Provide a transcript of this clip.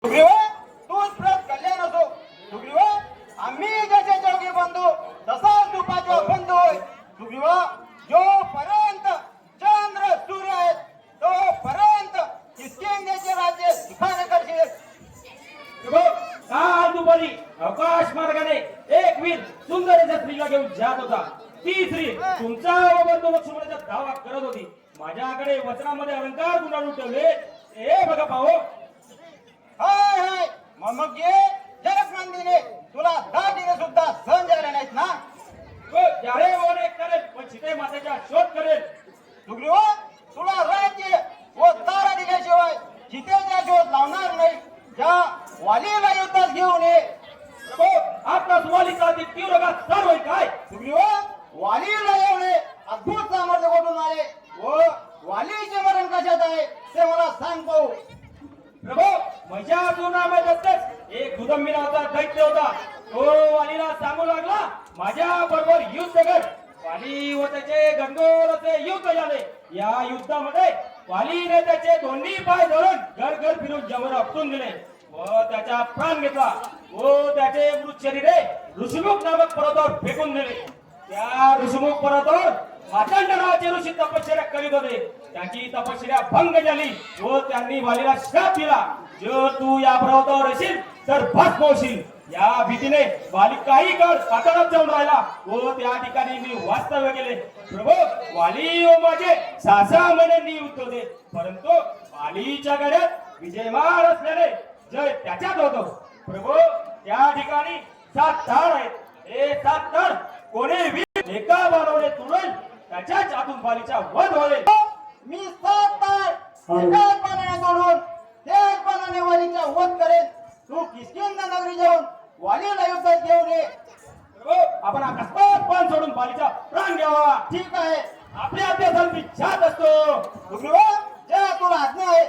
सुग्रीवा तूच प्रत कल्याण असो. सुग्रीवा आम्ही जसे जोगी बंधू तसाच तू पाचवा बंधू होय. सुग्रीवा जोपर्यंत चंद्र सूर्य आहेत तोपर्यंत किष्किंधेचे राज्य सुखाने करशील. काल दुपारी आकाश मार्गाने एक वीर सुंदर स्त्रीला घेऊन जात होता. ती स्त्री तुमचा बंधू लक्ष्मणाचा दावा करत होती. माझ्याकडे वचनामध्ये अलंकार गुंडाळून ठेवले. हे बघा पाहो. हाय हाय मग ये जरक मंदिरे तुला दाटीने सुद्धा सहन झाले नाहीत ना. यारे वगैरे करेल पण सीते मातेचा शोध करेल. सुग्रीवा तुला राज्य व तारा दिल्याशिवाय सीतेचा शोध लावणार नाही. ज्या वालीला युद्धात घेऊन ये. आपला सुवालीचा तीव्र घात सर्व काय. सुग्रीवा वालीला एवढे अद्भुत सामर्थ्य कुठून आले व वालीचे मरण कशात आहे ते मला सांग पाहू. प्रभू माझ्या जुनामध्येच एक दुदंबी नावाचा दैत्य होता. तो वालीला सांगू लागला माझ्या बरोबर युद्ध कर. वाली व त्याचे घनघोर असे युद्ध झाले. या युद्धामध्ये वालीने त्याचे दोन्ही पाय धरून घर घर फिरून जवर आपटून दिले व त्याचा प्राण घेतला व त्याचे मृत शरीरे ऋषिमुख नामक पर्वतावर फेकून दिले. त्या ऋषिमुख पर्वतावर मातंड नावाचे ऋषी तपश्चर्या करीत होते. त्यांची तपश्चर्या भंग झाली व त्यांनी वालीला शाप दिला. जर तू या पर्वतावर येशील तर भस्म होशील. या भीतीने वाली काही काळ पाताळात जाऊन राहिला व त्या ठिकाणी मी वास्तव्य केले. प्रभू वाली व माझे 6 महिन्यांनी युद्ध होते परंतु वालीच्या गड्यात विजयमान असल्याने जय त्याच्यात होतो. प्रभू त्या ठिकाणी 7 धाड आहेत. हे 7 धाड कोणी एका बाणाने तुडेल त्याच्याच आतून वालीचा वध होईल. मी 7 तार एकाच बाणाने तोडून त्याच बाणाने वालीचा वध करेन. तू किष्किंधा नगरी जाऊन वालीला युद्धात घेऊन ये. आपण अकस्मात पान सोडून वालीचा प्राण घ्यावा. ठीक आहे. आपल्या अभ्यासाला मी जात असतो. सुग्रीवा जय तुला आज्ञा आहे.